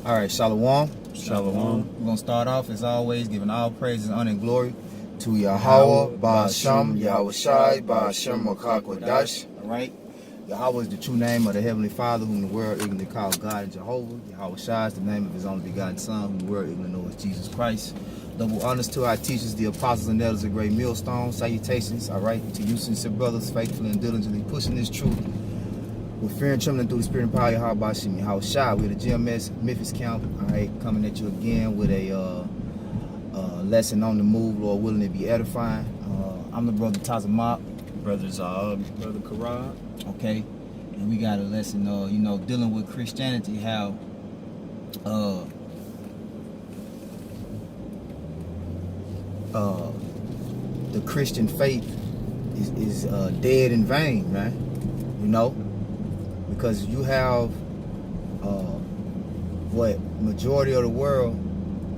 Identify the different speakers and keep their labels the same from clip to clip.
Speaker 1: All right, Shalom.
Speaker 2: Shalom.
Speaker 1: We're going to start off, as always, giving all praises, honor, and glory to Yahweh, Ba'ashem, Yahushai, Ba'ashem, Makakwadash. All right? Yahweh is the true name of the Heavenly Father, whom the world ignorantly calls God and Jehovah. Yahushai is the name of his only begotten Son, whom the world ignorantly knows as Jesus Christ. Double honors to our teachers, the apostles and elders of Great Millstone. Salutations, all right, to you sincere brothers, faithfully and diligently pushing this truth with fear and trembling through the spirit and power of Yahweh Ba'ashem Yahushai. We're the GMS Memphis Camp, all right, coming at you again with a lesson on the move, Lord willing to be edifying. I'm the brother Tazamak.
Speaker 2: Brother Zahab. Brother Karad.
Speaker 1: Okay, and we got a lesson, dealing with Christianity, how the Christian faith is dead in vain, man. Because you have majority of the world,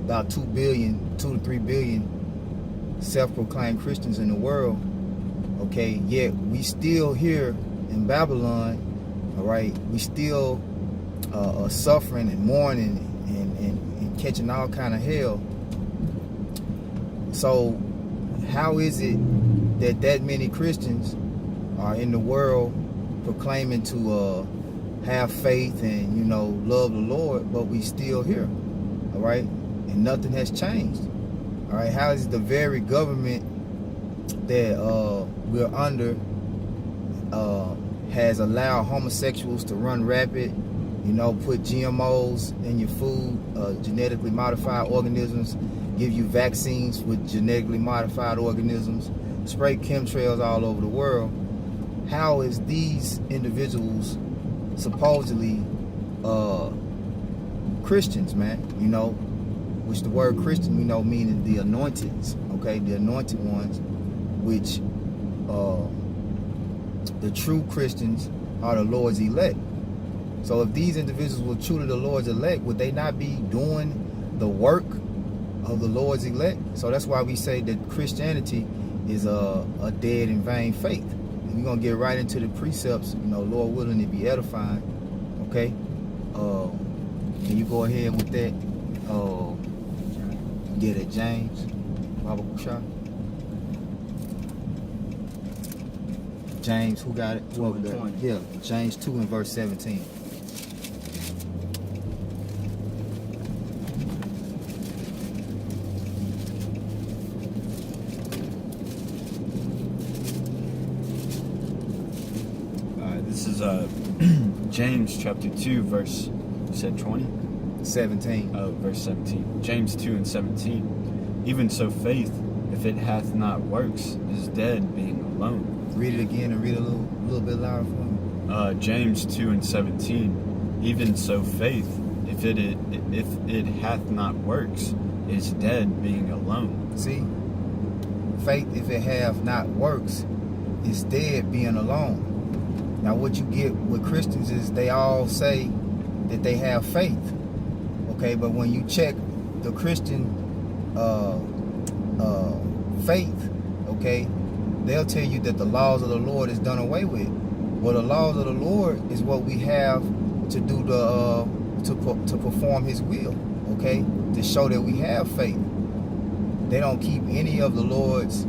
Speaker 1: about 2 to 3 billion self-proclaimed Christians in the world. Okay, yet we still here in Babylon, all right, we still are suffering and mourning and catching all kind of hell. So how is it that many Christians are in the world proclaiming to have faith and love the Lord, but we still here, all right, and nothing has changed? All right, how is the very government that we're under has allowed homosexuals to run rapid, put GMOs in your food, genetically modified organisms, give you vaccines with genetically modified organisms, spray chemtrails all over the world? How is these individuals supposedly Christians, man? Which the word Christian, meaning the anointed, okay, the anointed ones, which the true Christians are the Lord's elect. So if these individuals were truly the Lord's elect, would they not be doing the work of the Lord's elect? So that's why we say that Christianity is a dead and vain faith. And we're going to get right into the precepts, Lord willing to be edifying. Okay? Can you go ahead with that? Get it, James. Baba Kusha. James, who got it? Whoever got it. Yeah, James 2 and verse 17.
Speaker 2: This is James chapter 2, verse, you said 20?
Speaker 1: 17.
Speaker 2: Oh, verse 17. James 2 and 17. Even so faith, if it hath not works, is dead being alone.
Speaker 1: Read it again and read a little bit louder for me.
Speaker 2: James 2 and 17. Even so faith, if it hath not works, is dead being alone.
Speaker 1: See? Faith, if it have not works, is dead being alone. Now what you get with Christians is they all say that they have faith. Okay, but when you check the Christian faith, okay, they'll tell you that the laws of the Lord is done away with. Well, the laws of the Lord is what we have to do to perform his will, okay, to show that we have faith. They don't keep any of the Lord's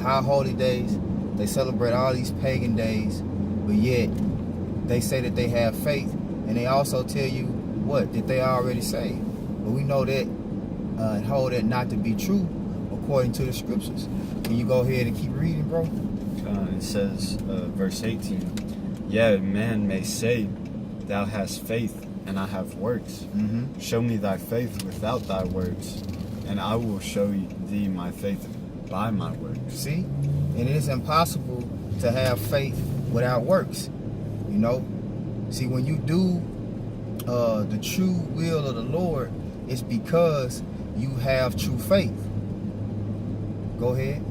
Speaker 1: high holy days. They celebrate all these pagan days, but yet they say that they have faith, and they also tell you that they are already saved. But we know that and hold that not to be true according to the scriptures. Can you go ahead and keep reading, bro?
Speaker 2: It says, verse 18, yeah, man may say, thou hast faith, and I have works.
Speaker 1: Mm-hmm.
Speaker 2: Show me thy faith without thy works, and I will show thee my faith by my works.
Speaker 1: See? And it is impossible to have faith without works. See, when you do the true will of the Lord, it's because you have true faith. Go ahead.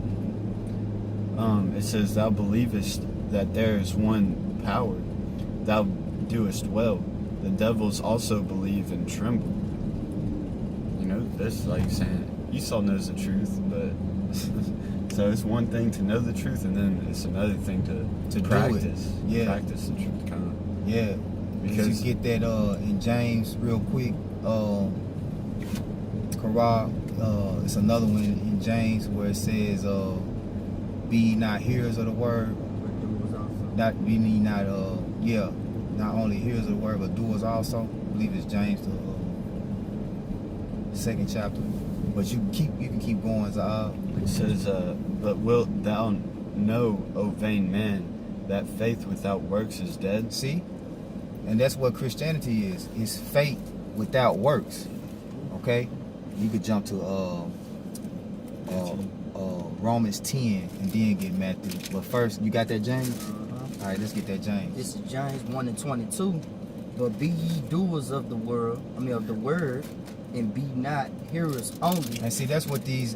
Speaker 2: It says, thou believest that there is one power. Thou doest well. The devils also believe and tremble. This like saying Esau knows the truth, but so it's one thing to know the truth, and then it's another thing to practice.
Speaker 1: Yeah.
Speaker 2: Practice the truth, kind of.
Speaker 1: Yeah.
Speaker 2: Because
Speaker 1: you get that in James real quick. Korah, it's another one in James where it says, "Be ye not hearers of the word, not only hearers of the word but doers also." I believe it's James the second chapter. But you can keep going.
Speaker 2: it says, "But wilt thou know, O vain man, that faith without works is dead?"
Speaker 1: See, and that's what Christianity is. It's faith without works. Okay, you could jump to Romans 10 and then get Matthew. But first, you got that James? All right, let's get that James.
Speaker 3: This is James 1:22. But be ye doers of the word, and be not hearers only.
Speaker 1: And see, that's what these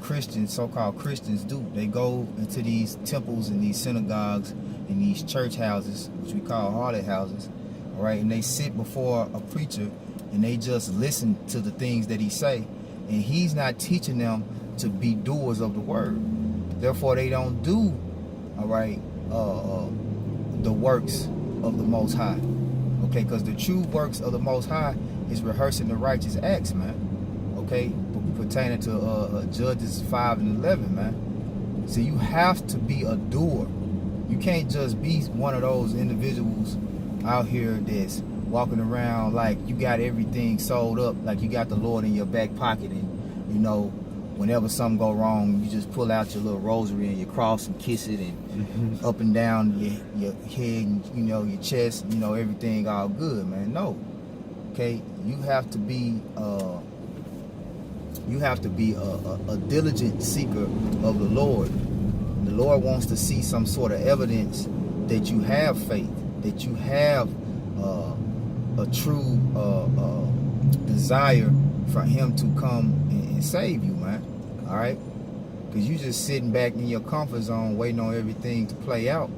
Speaker 1: Christians, so-called Christians, do. They go into these temples and these synagogues and these church houses, which we call harlot houses, all right, and they sit before a preacher and they just listen to the things that he say, and he's not teaching them to be doers of the word. Therefore, they don't do, all right, the works of the Most High. Okay, because the true works of the Most High is rehearsing the righteous acts, man. Okay, pertaining to Judges 5 and 11, man. So you have to be a doer. You can't just be one of those individuals out here that's walking around like you got everything sold up, like you got the Lord in your back pocket, and you know, whenever something go wrong, you just pull out your little rosary and your cross and kiss it, and up and down your head, and, you know, your chest, you know, everything all good, man. No, okay, you have to be a diligent seeker of the Lord. The Lord wants to see some sort of evidence that you have faith, that you have a true desire for Him to come and save you, man. All right, because you just sitting back in your comfort zone waiting on everything to play out.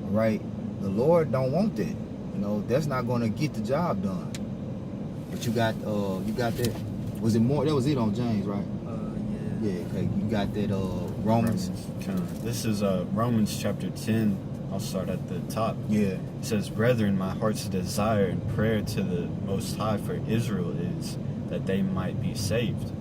Speaker 1: All right, the Lord don't want that. You know, that's not going to get the job done. But you got that. Was it more? That was it on James, right?
Speaker 3: Yeah.
Speaker 1: Yeah. Okay. You got that Romans.
Speaker 2: This is Romans chapter 10. I'll start at the top.
Speaker 1: Yeah.
Speaker 2: It says, "Brethren, my heart's desire and prayer to the Most High for Israel is that they might be saved.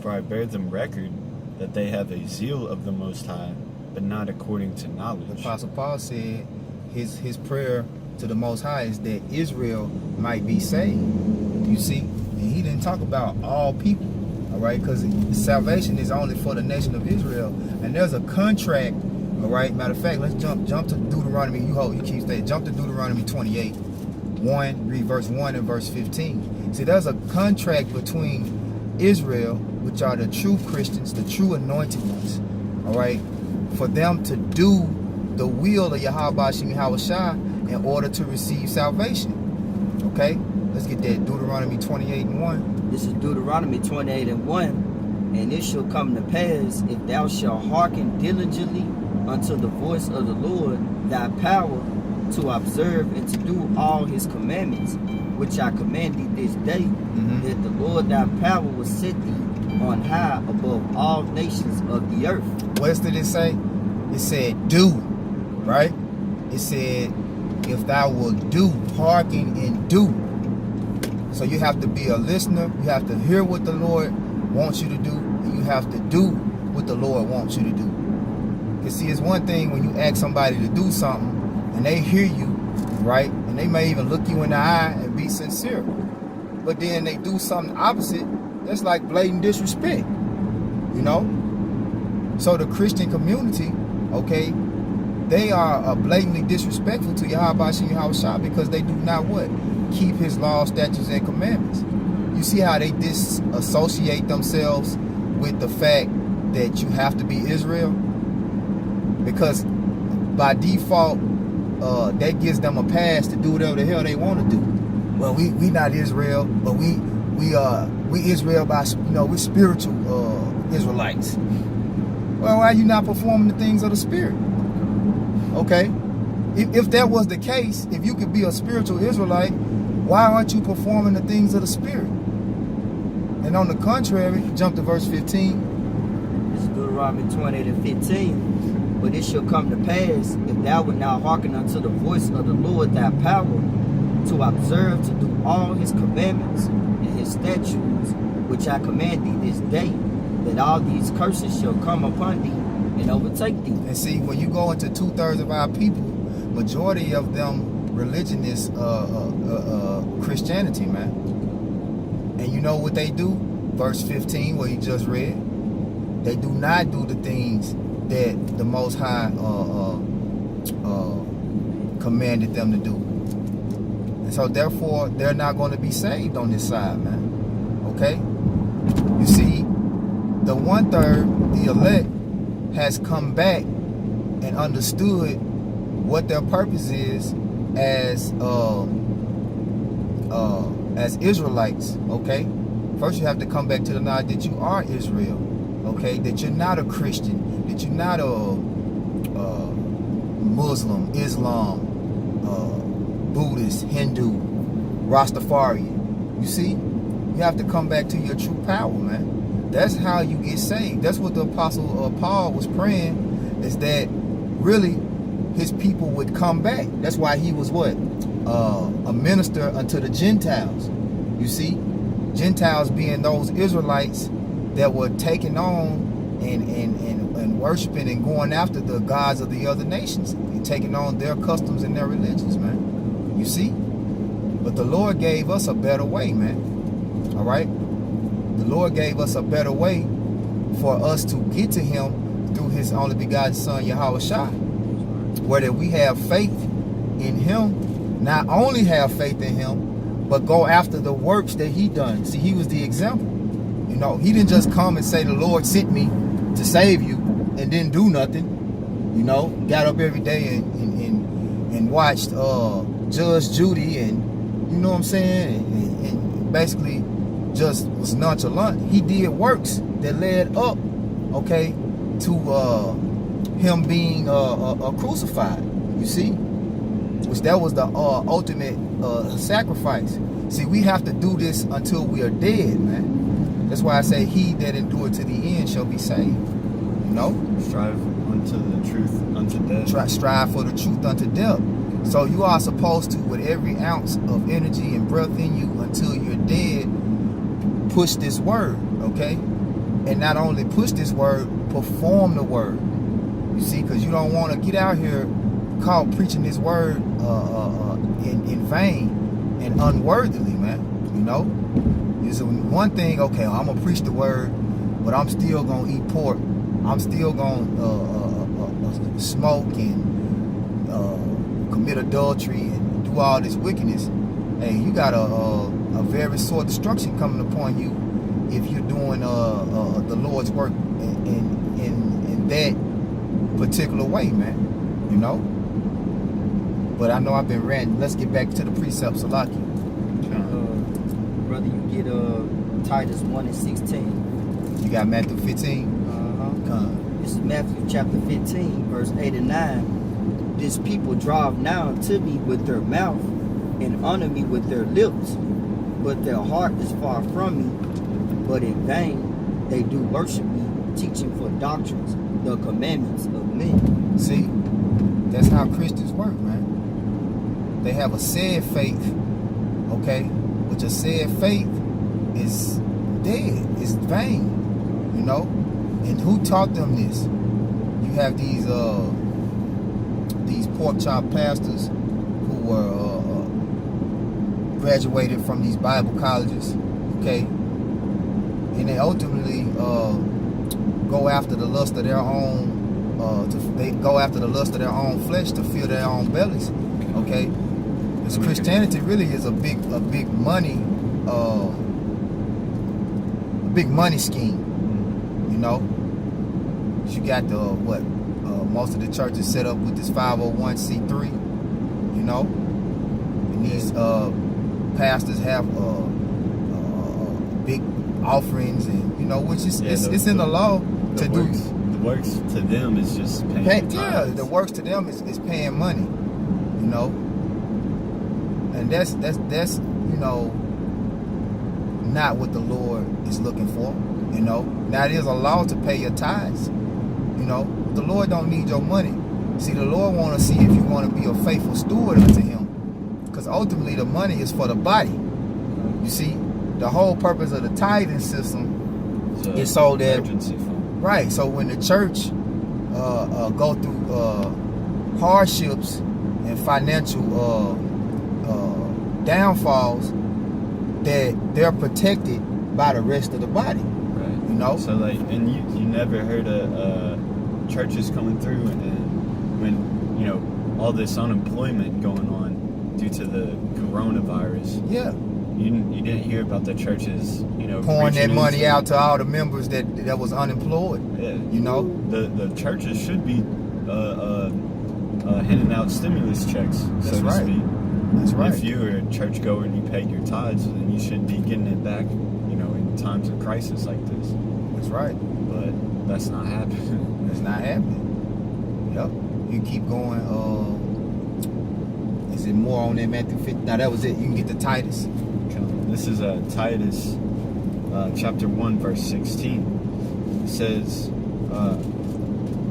Speaker 2: For I bear them record that they have a zeal of the Most High, but not according to knowledge."
Speaker 1: The Apostle Paul said his prayer to the Most High is that Israel might be saved. You see, and he didn't talk about all people, all right, because salvation is only for the nation of Israel, and there's a contract. All right. Matter of fact, let's jump to Deuteronomy. You keep staying. Jump to Deuteronomy 28, 1. Read verse 1 and verse 15. See, there's a contract between Israel, which are the true Christians, the true anointed ones. All right, for them to do the will of Yahweh Hashem Yahushua in order to receive salvation. Okay, let's get that. Deuteronomy 28 and 1.
Speaker 3: This is Deuteronomy 28 and 1. And it shall come to pass, if thou shalt hearken diligently unto the voice of the Lord thy power, to observe and to do all his commandments, which I command thee this day, that the Lord thy power will set thee on high above all nations of the earth.
Speaker 1: What did it say? It said do, right? It said, if thou will do, hearken and do. So you have to be a listener. You have to hear what the Lord wants you to do, and you have to do what the Lord wants you to do. Because see, it's one thing when you ask somebody to do something and they hear you, right? And they may even look you in the eye and be sincere. But then they do something opposite. That's like blatant disrespect, you know? So the Christian community, okay, they are blatantly disrespectful to Yahweh Hashem Yahushua because they do not what? Keep his laws, statutes, and commandments. You see how they disassociate themselves with the fact that you have to be Israel? Because by default, that gives them a pass to do whatever the hell they want to do. Well, we not Israel, but we Israel by, you know, we spiritual Israelites. Well, why are you not performing the things of the Spirit? Okay, if that was the case, if you could be a spiritual Israelite, why aren't you performing the things of the Spirit? And on the contrary, jump to verse 15.
Speaker 3: This is Deuteronomy 28 and 15. But it shall come to pass, if thou wilt not hearken unto the voice of the Lord thy power, to observe to do all his commandments and his statutes, which I command thee this day, that all these curses shall come upon thee and overtake thee.
Speaker 1: And see, when you go into 2/3 of our people, majority of them religion is Christianity, man. And you know what they do? Verse 15, where you just read, they do not do the things that the Most High commanded them to do. And so therefore, they're not going to be saved on this side, man. Okay? You see, the 1/3, the elect, has come back and understood what their purpose is as Israelites. Okay? First, you have to come back to the knowledge that you are Israel. Okay? That you're not a Christian. That you're not a Muslim, Islam, Buddhist, Hindu, Rastafari. You see? You have to come back to your true power, man. That's how you get saved. That's what the Apostle Paul was praying, is that really his people would come back. That's why he was what? A minister unto the Gentiles. You see? Gentiles being those Israelites that were taking on and worshiping and going after the gods of the other nations and taking on their customs and their religions, man. You see? But the Lord gave us a better way, man. All right? The Lord gave us a better way for us to get to him through his only begotten son, Yahweh Shai. Where that we have faith in him, not only have faith in him, but go after the works that he done. See, he was the example. You know, he didn't just come and say, the Lord sent me to save you, and didn't do nothing. You know, got up every day and watched Judge Judy, and you know what I'm saying, and basically just was nonchalant. He did works that led up, okay, to him being crucified. You see, which that was the ultimate sacrifice. See, we have to do this until we are dead, man. That's why I say, he that endured to the end shall be saved. You know,
Speaker 2: strive unto the truth unto death.
Speaker 1: Strive for the truth unto death. So you are supposed to, with every ounce of energy and breath in you until you're dead, push this word, okay? And not only push this word, perform the word. You see, because you don't want to get out here caught preaching this word in vain and unworthily, man. You know, it's one thing. Okay, I'm gonna preach the word, but I'm still gonna eat pork. I'm still gonna smoke and commit adultery and do all this wickedness. Hey, you got a very sore destruction coming upon you if you're doing the Lord's work in that particular way, man. You know. But I know I've been ranting. Let's get back to the precepts, Salaki.
Speaker 3: Brother, you get Titus 1:16.
Speaker 1: You got Matthew 15.
Speaker 3: This is Matthew chapter 15, verse 8 and 9. This people draw nigh to me with their mouth and honor me with their lips, but their heart is far from me. But in vain they do worship me, teaching for doctrines the commandments of men.
Speaker 1: See, that's how Christians work, man. They have a said faith, okay? But your said faith is dead. It's vain, you know? And who taught them this? You have these pork chop pastors who were graduated from these Bible colleges, okay? And they ultimately go after the lust of their own. They go after the lust of their own flesh to fill their own bellies, okay? Because Christianity really is a big money scheme, you know. You got the most of the churches set up with this 501c3, you know, and these pastors have big offerings, and you know, which is it's in the law to do.
Speaker 2: The works to them is just paying.
Speaker 1: The works to them is paying money, you know, and that's you know, not what the Lord is looking for, you know. Now it is a law to pay your tithes, you know, The Lord don't need your money. See, the Lord want to see if you want to be a faithful steward unto Him. Because ultimately, the money is for the body. You see, the whole purpose of the tithing system is so that
Speaker 2: emergency fund.
Speaker 1: right. So when the church go through hardships and financial downfalls, that they're protected by the rest of the body.
Speaker 2: Right.
Speaker 1: You know.
Speaker 2: So like, and you never heard of churches coming through, and when you know all this unemployment going on due to the coronavirus.
Speaker 1: Yeah.
Speaker 2: You didn't hear about the churches, you know,
Speaker 1: Pouring that
Speaker 2: reaching
Speaker 1: money
Speaker 2: into-
Speaker 1: out to all the members that was unemployed.
Speaker 2: Yeah.
Speaker 1: You know.
Speaker 2: The churches should be handing out stimulus checks,
Speaker 1: That's
Speaker 2: so to
Speaker 1: right.
Speaker 2: speak.
Speaker 1: That's right.
Speaker 2: If you were a churchgoer and you paid your tithes, then you should be getting it back, you know, in times of crisis like this.
Speaker 1: That's right.
Speaker 2: But that's not happening.
Speaker 1: It's not happening. Yep. You keep going. Is it more on that Matthew 50? No, that was it. You can get the Titus.
Speaker 2: This is Titus chapter 1, verse 16. It says,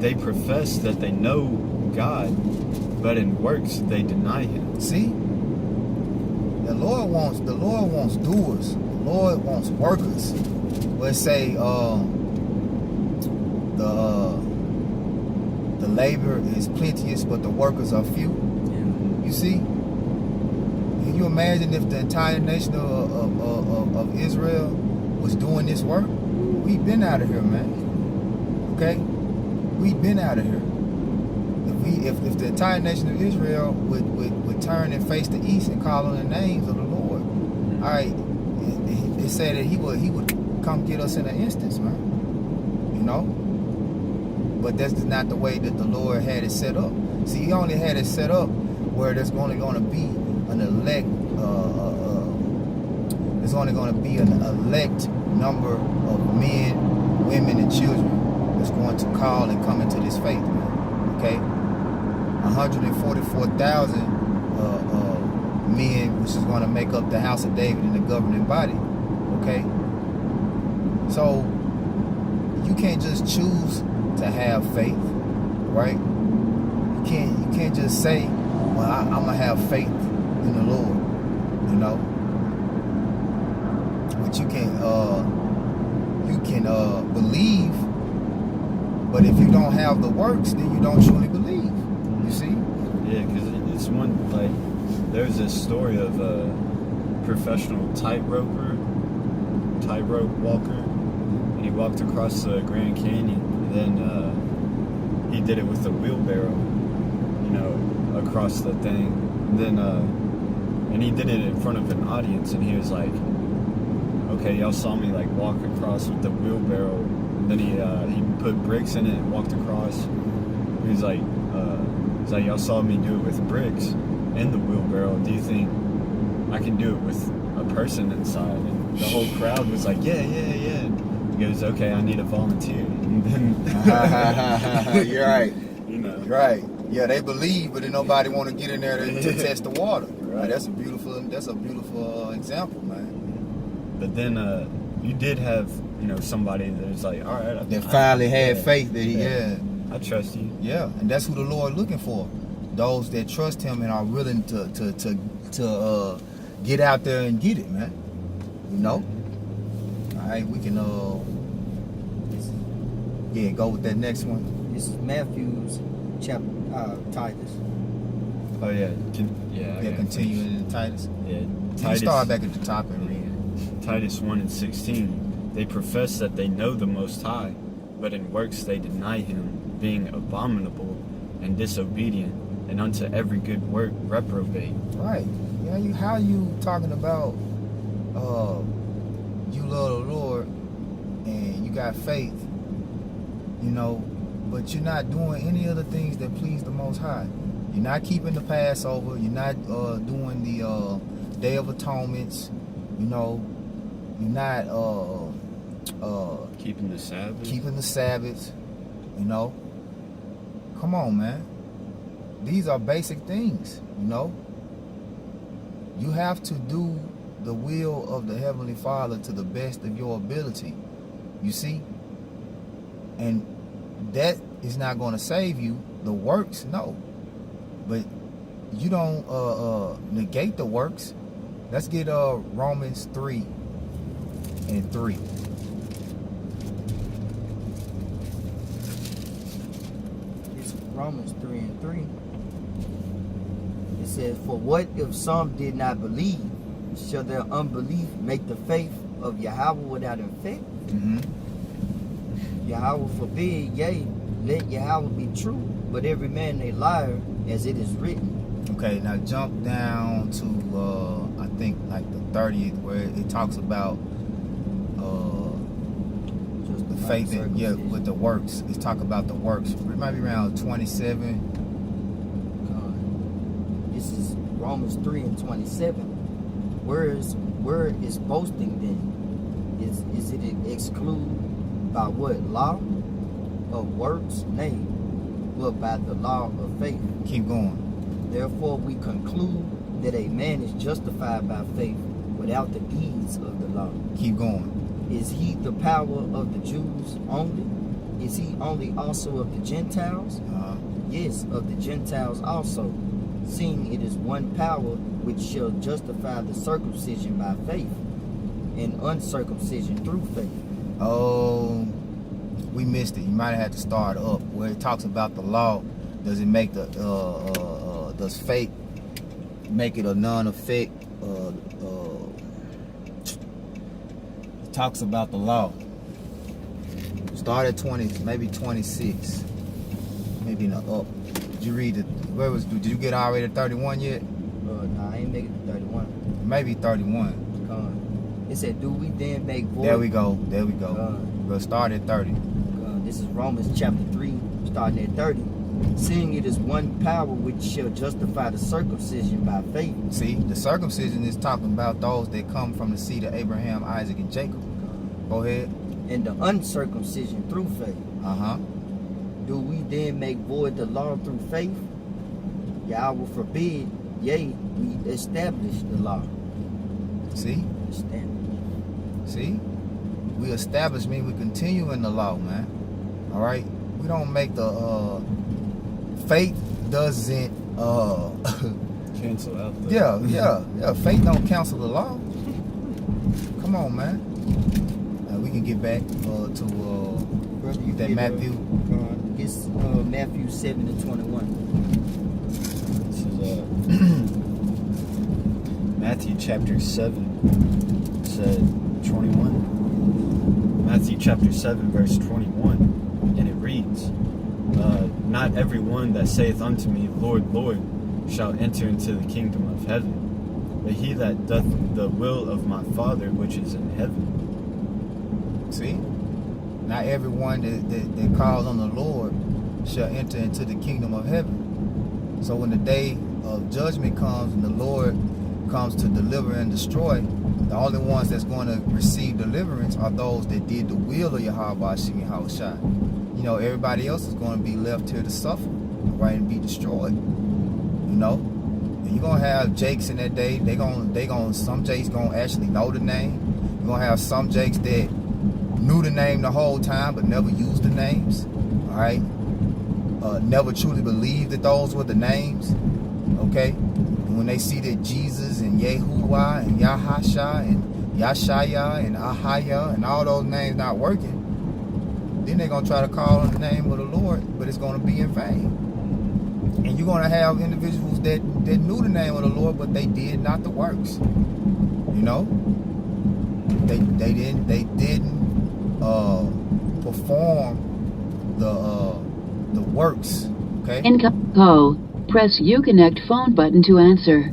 Speaker 2: they profess that they know God, but in works they deny Him.
Speaker 1: See, the Lord wants doers. The Lord wants workers. Let's say the labor is plenteous, but the workers are few. You see, can you imagine if the entire nation of Israel was doing this work? We'd been out of here, man. Okay, we'd been out of here. If the entire nation of Israel would turn and face the east and call on the names of the Lord, all right, it said that he would come get us in an instance, man. You know, but that's not the way that the Lord had it set up. See, He only had it set up where there's only going to be an elect. There's only going to be an elect number of men, women, and children that's going to call and come into this faith, man. Okay. 144,000 men, which is going to make up the house of David and the governing body. Okay, so you can't just choose to have faith, right? You can't just say, "Well, I'm gonna have faith in the Lord," you know. But you can believe, but if you don't have the works, then you don't truly believe. You see?
Speaker 2: Yeah, because it's one, like, there's this story of a professional tightrope walker, and he walked across the Grand Canyon, and then he did it with a wheelbarrow, you know, across the thing. And then, and he did it in front of an audience, and he was like, okay, y'all saw me, like, walk across with the wheelbarrow. And then he put bricks in it and walked across. He's like, y'all saw me do it with bricks and the wheelbarrow. Do you think I can do it with a person inside? And the whole crowd was like, yeah. He goes, okay, I need a volunteer. And then
Speaker 1: You're right.
Speaker 2: You know.
Speaker 1: Right. Yeah, they believe, but then nobody want to get in there to test the water.
Speaker 2: Right.
Speaker 1: That's a beautiful example, man.
Speaker 2: But then you did have, you know, somebody that was like, all right.
Speaker 1: That finally had
Speaker 2: yeah,
Speaker 1: faith that
Speaker 2: I trust you.
Speaker 1: Yeah, and that's who the Lord looking for. Those that trust Him and are willing to get out there and get it, man. You know. All right, we can go with that next one.
Speaker 3: This is Matthew's chapter, Titus.
Speaker 2: Oh yeah,
Speaker 1: Continue in Titus.
Speaker 2: Yeah,
Speaker 1: You
Speaker 2: Titus.
Speaker 1: start back at the top and read.
Speaker 2: Titus 1:16. They profess that they know the Most High, but in works they deny Him, being abominable and disobedient, and unto every good work reprobate.
Speaker 1: Right. Yeah. How you talking about? You love the Lord and you got faith, you know, but you're not doing any of the things that please the Most High. You're not keeping the Passover. You're not doing the Day of Atonements. You know, you're not
Speaker 2: Keeping the Sabbath.
Speaker 1: keeping the Sabbaths. You know, come on, man. These are basic things. You know, you have to do the will of the Heavenly Father to the best of your ability. You see, and that is not going to save you. The works, no. But you don't negate the works. Let's get Romans 3:3.
Speaker 3: It's Romans 3:3. It says, "For what if some did not believe? Shall their unbelief make the faith of Yahweh without effect? Yahweh forbid, yea, let Yahweh be true, but every man a liar, as it is written."
Speaker 1: Okay, now jump down to I think like the 30th, where it talks about the faith in, with the works. It's talk about the works. It might be around 27.
Speaker 3: This is Romans 3:27. Where is boasting then? Is it excluded by what law of works? Nay, but by the law of faith.
Speaker 1: Keep going.
Speaker 3: Therefore we conclude that a man is justified by faith without the deeds of the law.
Speaker 1: Keep going.
Speaker 3: Is he the power of the Jews only? Is he only also of the Gentiles? Yes, of the Gentiles also, seeing it is one power which shall justify the circumcision by faith and uncircumcision through faith.
Speaker 1: Oh, we missed it. You might have had to start up where it talks about the law. Does it make the does faith make it a non-effect? It talks about the law. Start at 20, maybe 26, maybe in the up. Did you read it? Where was? Did you get already to 31 yet?
Speaker 3: Nah, I ain't making it to 31.
Speaker 1: Maybe 31.
Speaker 3: It said, "Do we then make void?"
Speaker 1: There we go. There we go. We'll start at 30.
Speaker 3: This is Romans chapter 3, starting at 30. "Seeing it is one power which shall justify the circumcision by faith."
Speaker 1: See, the circumcision is talking about those that come from the seed of Abraham, Isaac, and Jacob. Go ahead.
Speaker 3: "And the uncircumcision through faith. Do we then make void the law through faith? Yahweh forbid, yea, we establish the law."
Speaker 1: See? See? We establish mean we continue in the law, man. All right? We don't make the faith doesn't
Speaker 2: cancel out the
Speaker 1: yeah. Faith don't cancel the law. Come on, man. We can get back to
Speaker 3: Brother, you
Speaker 1: that
Speaker 3: get,
Speaker 1: Matthew.
Speaker 3: It's Matthew 7:21.
Speaker 2: This is Matthew chapter 7 said 21. Matthew chapter 7 verse 21, and it reads, "Not every one that saith unto me, Lord, Lord, shall enter into the kingdom of heaven, but he that doth the will of my Father which is in heaven."
Speaker 1: See? Not everyone that calls on the Lord shall enter into the kingdom of heaven. So when the day of judgment comes and the Lord comes to deliver and destroy, the only ones that's going to receive deliverance are those that did the will of Yahweh Shimi Hawashai. You know, everybody else is going to be left here to suffer, right, and be destroyed. You know? And you're going to have Jakes in that day. Some Jakes going to actually know the name. You're going to have some Jakes that knew the name the whole time but never used the names, all right? Never truly believed that those were the names, okay? And when they see that Jesus and Yahuwah and Yahasha and Yashaya and Ahaya and all those names not working, then they're going to try to call on the name of the Lord, but it's going to be in vain. And you're going to have individuals that knew the name of the Lord, but they did not the works. You know? They didn't perform the works. Okay.
Speaker 4: Income. Press Uconnect phone button to answer.